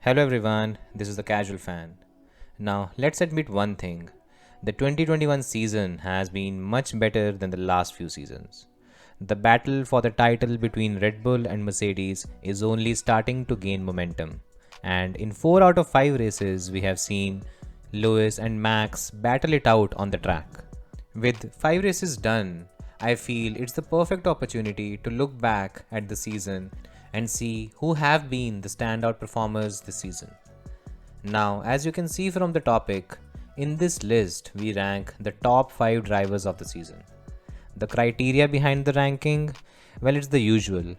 Hello everyone, this is the Casual Fan. Now, let's admit one thing. The 2021 season has been much better than the last few seasons. The battle for the title between Red Bull and Mercedes is only starting to gain momentum. And in 4 out of 5 races, we have seen Lewis and Max battle it out on the track. With 5 races done, I feel it's the perfect opportunity to look back at the season and see who have been the standout performers this season. Now, as you can see from the topic, in this list we rank the top 5 drivers of the season. The criteria behind the ranking, well, it's the usual.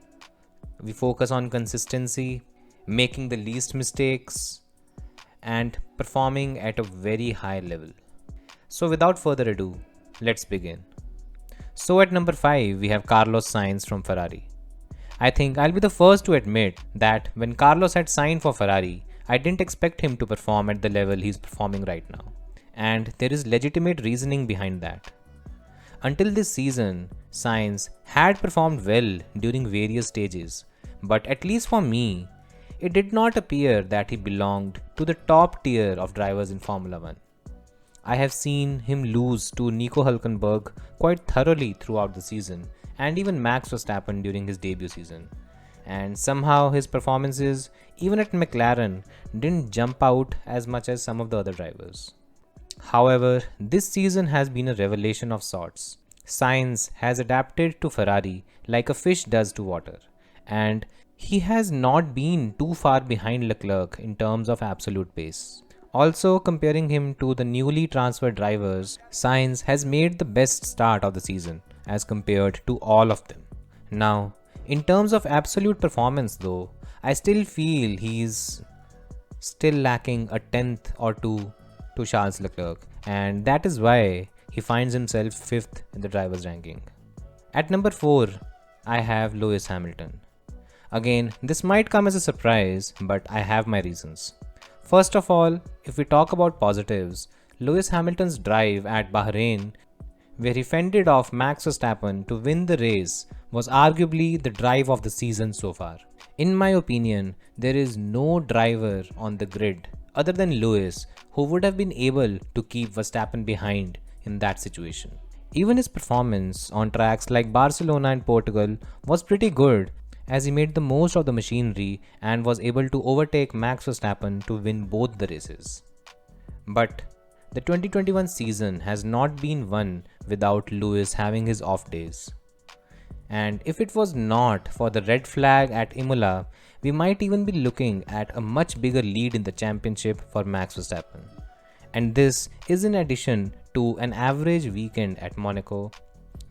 We focus on consistency, making the least mistakes, and performing at a very high level. So, without further ado, let's begin. So, at number 5, we have Carlos Sainz from Ferrari. I think I'll be the first to admit that when Carlos had signed for Ferrari, I didn't expect him to perform at the level he's performing right now. And there is legitimate reasoning behind that. Until this season, Sainz had performed well during various stages, but at least for me, it did not appear that he belonged to the top tier of drivers in Formula 1. I have seen him lose to Nico Hülkenberg quite thoroughly throughout the season, and even Max Verstappen during his debut season. And somehow his performances, even at McLaren, didn't jump out as much as some of the other drivers. However, this season has been a revelation of sorts. Sainz has adapted to Ferrari like a fish does to water, and he has not been too far behind Leclerc in terms of absolute pace. Also, comparing him to the newly transferred drivers, Sainz has made the best start of the season as compared to all of them. Now, in terms of absolute performance though, I still feel he's still lacking a tenth or two to Charles Leclerc, and that is why he finds himself 5th in the drivers' ranking. At number 4, I have Lewis Hamilton. Again, this might come as a surprise, but I have my reasons. First of all, if we talk about positives, Lewis Hamilton's drive at Bahrain, where he fended off Max Verstappen to win the race, was arguably the drive of the season so far. In my opinion, there is no driver on the grid other than Lewis who would have been able to keep Verstappen behind in that situation. Even his performance on tracks like Barcelona and Portugal was pretty good, as he made the most of the machinery and was able to overtake Max Verstappen to win both the races. But the 2021 season has not been won without Lewis having his off days. And if it was not for the red flag at Imola, we might even be looking at a much bigger lead in the championship for Max Verstappen. And this is in addition to an average weekend at Monaco,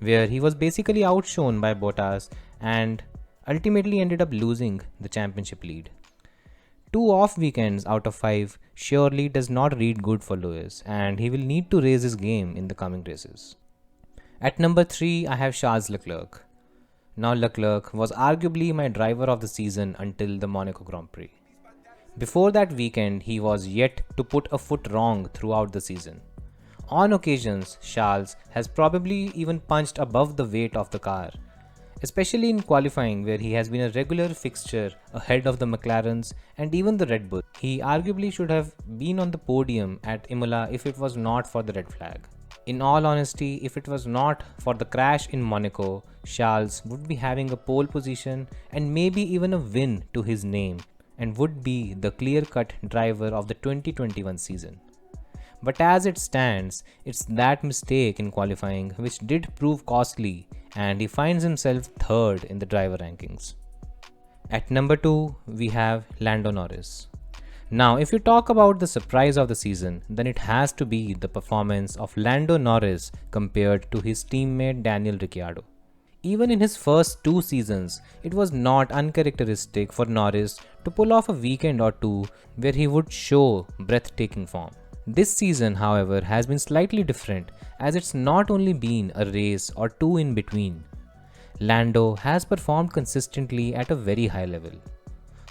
where he was basically outshone by Bottas and ultimately ended up losing the championship lead. 2 off weekends out of 5 surely does not read good for Lewis, and he will need to raise his game in the coming races. At number 3, I have Charles Leclerc. Now, Leclerc was arguably my driver of the season until the Monaco Grand Prix. Before that weekend, he was yet to put a foot wrong throughout the season. On occasions, Charles has probably even punched above the weight of the car, especially in qualifying where he has been a regular fixture ahead of the McLarens and even the Red Bull. He arguably should have been on the podium at Imola if it was not for the red flag. In all honesty, if it was not for the crash in Monaco, Charles would be having a pole position and maybe even a win to his name and would be the clear-cut driver of the 2021 season. But as it stands, it's that mistake in qualifying which did prove costly, and he finds himself 3rd in the driver rankings. At number 2, we have Lando Norris. Now, if you talk about the surprise of the season, then it has to be the performance of Lando Norris compared to his teammate Daniel Ricciardo. Even in his first 2 seasons, it was not uncharacteristic for Norris to pull off a weekend or two where he would show breathtaking form. This season, however, has been slightly different, as it's not only been a race or 2 in between. Lando has performed consistently at a very high level.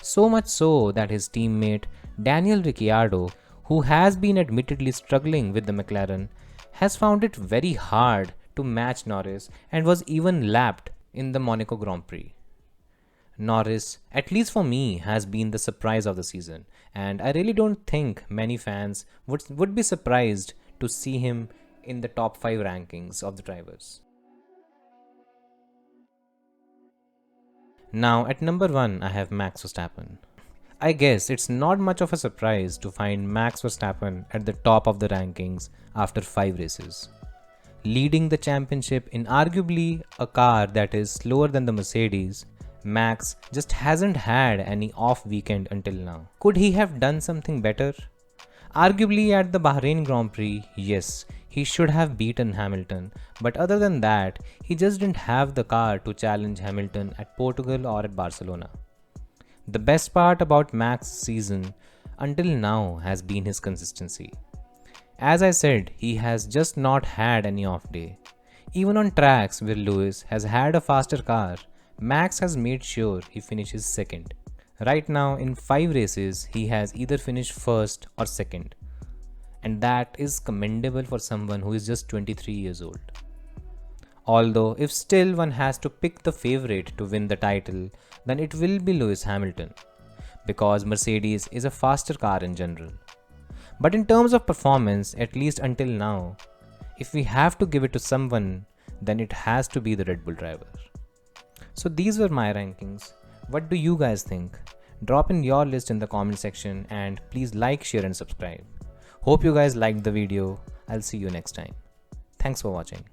So much so that his teammate Daniel Ricciardo, who has been admittedly struggling with the McLaren, has found it very hard to match Norris and was even lapped in the Monaco Grand Prix. Norris, at least for me, has been the surprise of the season, and I really don't think many fans would be surprised to see him in the top 5 rankings of the drivers. Now, at number 1, I have Max Verstappen. I guess it's not much of a surprise to find Max Verstappen at the top of the rankings after 5 races. Leading the championship in arguably a car that is slower than the Mercedes, Max just hasn't had any off weekend until now. Could he have done something better? Arguably at the Bahrain Grand Prix, yes, he should have beaten Hamilton, but other than that, he just didn't have the car to challenge Hamilton at Portugal or at Barcelona. The best part about Max's season until now has been his consistency. As I said, he has just not had any off day. Even on tracks where Lewis has had a faster car, Max has made sure he finishes second. Right now, in 5 races, he has either finished first or second. And that is commendable for someone who is just 23 years old. Although, if still one has to pick the favorite to win the title, then it will be Lewis Hamilton, because Mercedes is a faster car in general. But in terms of performance, at least until now, if we have to give it to someone, then it has to be the Red Bull driver. So these were my rankings. What do you guys think? Drop in your list in the comment section and please like, share and subscribe. Hope you guys liked the video. I'll see you next time. Thanks for watching.